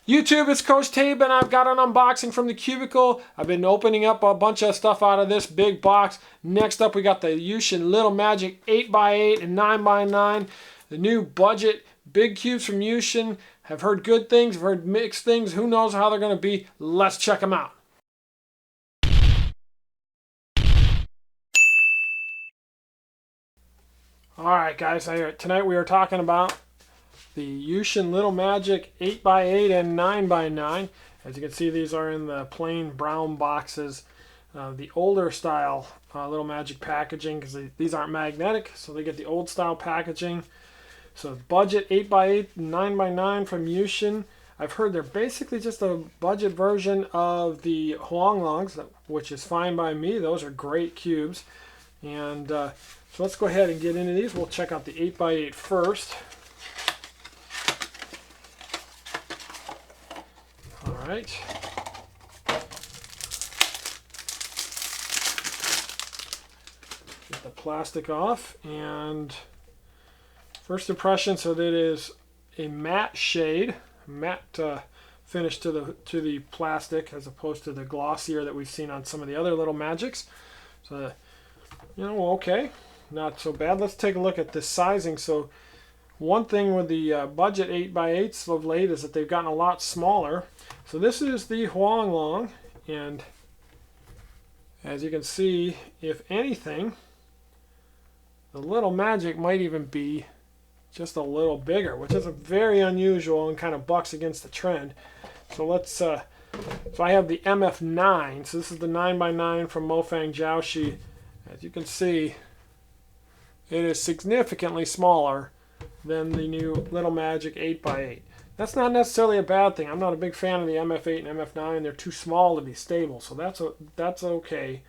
YouTube, it's Coach Tabe, and I've got an unboxing from the cubicle. I've been opening up a bunch of stuff out of this big box. Next up, we got the Yuxin Little Magic 8x8 and 9x9. The new budget big cubes from Yuxin. Have heard good things, have heard mixed things. Who knows how they're going to be? Let's check them out. Alright guys, tonight we are talking about the Yuxin Little Magic 8x8 and 9x9. As you can see, these are in the plain brown boxes. The older style Little Magic packaging, because these aren't magnetic, so they get the old style packaging. So budget 8x8 and 9x9 from Yuxin. I've heard they're basically just a budget version of the Huanglongs, which is fine by me. Those are great cubes. And so let's go ahead and get into these. We'll check out the 8x8 first. All right. Get the plastic off, and first impression, so that is a matte shade, matte finish to the plastic, as opposed to the glossier that we've seen on some of the other Little Magics. So, okay, not so bad. Let's take a look at the sizing. So one thing with the budget 8x8s of late is that they've gotten a lot smaller. So this is the Huanglong, and as you can see, if anything, the Little Magic might even be just a little bigger, which is very unusual and kind of bucks against the trend. So let's, so I have the MF9, so this is the 9x9 from Mofang Jiaoshi. As you can see, it is significantly smaller than the new Little Magic 8x8. That's not necessarily a bad thing. I'm not a big fan of the MF8 and MF9. They're too small to be stable, so that's okay.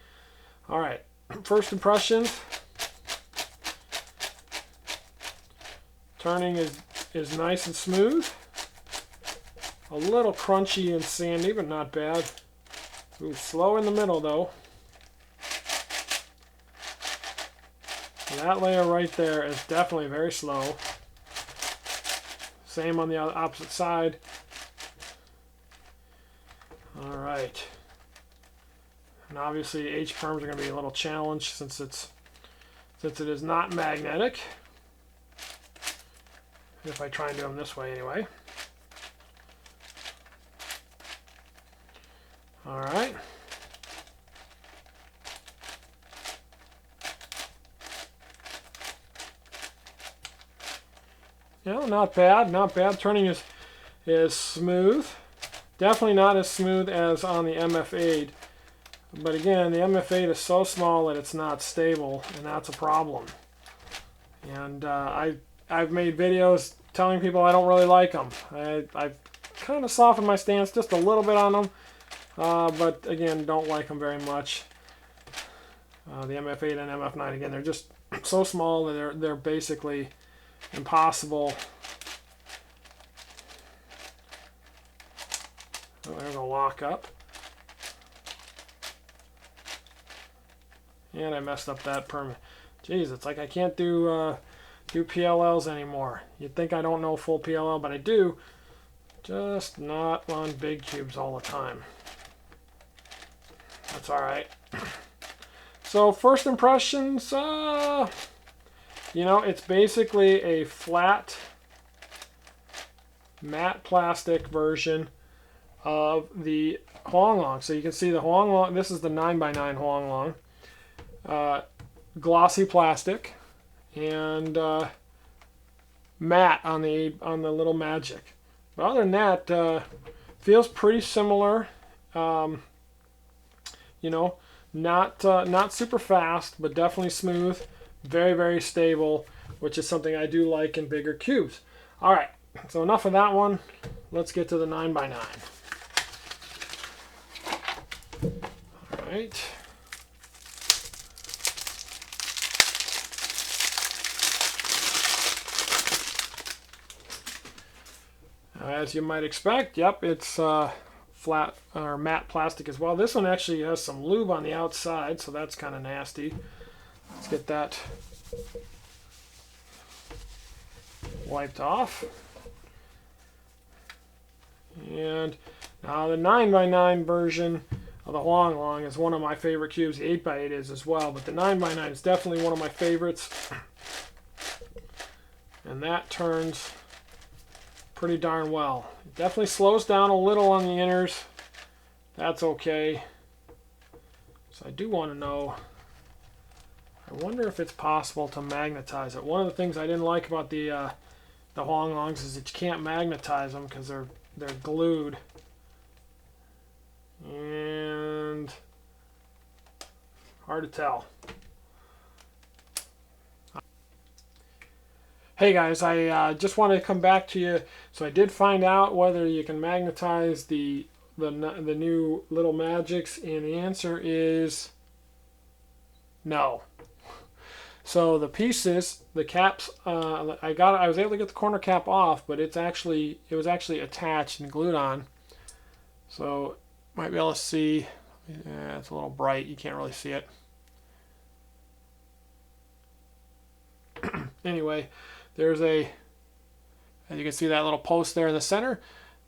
All right, first impressions. Turning is nice and smooth. A little crunchy and sandy, but not bad. Ooh, slow in the middle though. That layer right there is definitely very slow. Same on the opposite side. All right. And obviously H-perms are going to be a little challenged since it is not magnetic. If I try and do them this way anyway. All right. Yeah, not bad, not bad. Turning is smooth. Definitely not as smooth as on the MF8. But again, the MF8 is so small that it's not stable, and that's a problem. And I've made videos telling people I don't really like them. I've kind of softened my stance just a little bit on them. But again, don't like them very much. The MF8 and MF9, again, they're just so small that they're basically impossible. Oh, there's a lock up. And I messed up that permit. Jeez, it's like I can't do PLLs anymore. You'd think I don't know full PLL, but I do. Just not on big cubes all the time. That's alright. So first impressions, it's basically a flat matte plastic version of the Huanglong. So you can see the Huanglong, this is the 9x9 Huanglong. Glossy plastic and matte on the Little Magic. But other than that, feels pretty similar. Not super fast, but definitely smooth. Very, very stable, which is something I do like in bigger cubes. All right, so enough of that one. Let's get to the 9x9. All right. As you might expect, yep, it's flat or matte plastic as well. This one actually has some lube on the outside, so that's kind of nasty. Let's get that wiped off. And And now the 9x9 version of the Huang Long is one of my favorite cubes. The 8x8 is as well, but the 9x9 is definitely one of my favorites. And that turns pretty darn well. It definitely slows down a little on the inners. That's okay. So I do want to know, I wonder if it's possible to magnetize it. One of the things I didn't like about the Huang Longs is that you can't magnetize them because they're glued. And hard to tell. Hey guys, I just wanted to come back to you. So I did find out whether you can magnetize the new Little Magics, and the answer is no. So the pieces, the caps, I was able to get the corner cap off, but it was actually attached and glued on. So might be able to see. Yeah, it's a little bright. You can't really see it. Anyway, there's as you can see, that little post there in the center.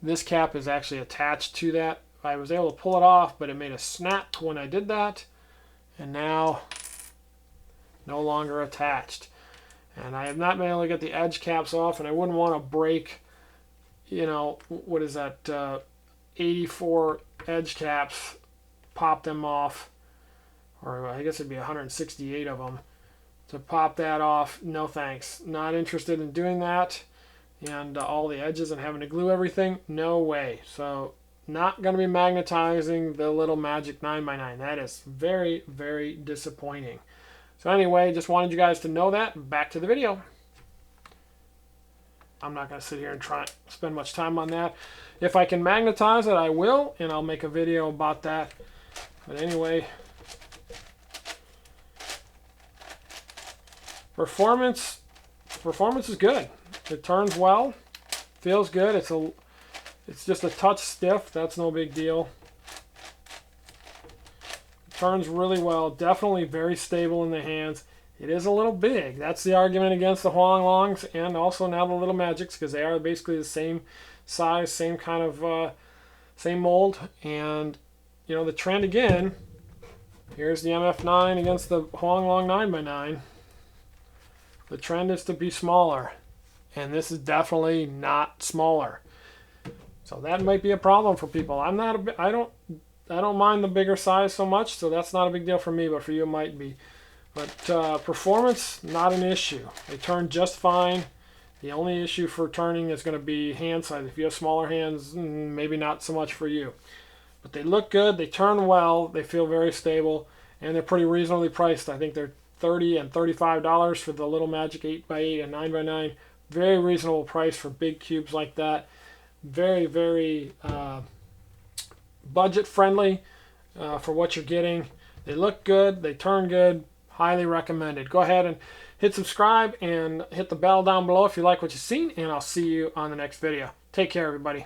This cap is actually attached to that. I was able to pull it off, but it made a snap when I did that, and now no longer attached. And I have not been able to get the edge caps off, and I wouldn't want to break, you know, what is that, 84 edge caps, pop them off, or I guess it'd be 168 of them. To pop that off, no thanks. Not interested in doing that. And all the edges and having to glue everything, no way. So not going to be magnetizing the Little Magic 9x9. That is very, very disappointing. So anyway, just wanted you guys to know that. Back to the video. I'm not going to sit here and try spend much time on that. If I can magnetize it, I will, and I'll make a video about that. But anyway, performance is good. It turns well, feels good. It's just a touch stiff. That's no big deal. It turns really well. Definitely very stable in the hands. It is a little big. That's the argument against the Huang Longs and also now the Little Magics, because they are basically the same size, same kind of same mold. And you know, the trend again. Here's the MF9 against the Huang Long 9x9. The trend is to be smaller, and this is definitely not smaller. So that might be a problem for people. I don't mind the bigger size so much, so that's not a big deal for me, but for you it might be. But performance, not an issue. They turn just fine. The only issue for turning is going to be hand size. If you have smaller hands, maybe not so much for you. But they look good, they turn well, they feel very stable, and they're pretty reasonably priced. I think they're $30 and $35 for the Little Magic 8x8 and 9x9. Very reasonable price for big cubes like that. Very, very budget friendly for what you're getting. They look good, they turn good, highly recommended. Go ahead and hit subscribe and hit the bell down below if you like what you've seen, and I'll see you on the next video. Take care, everybody.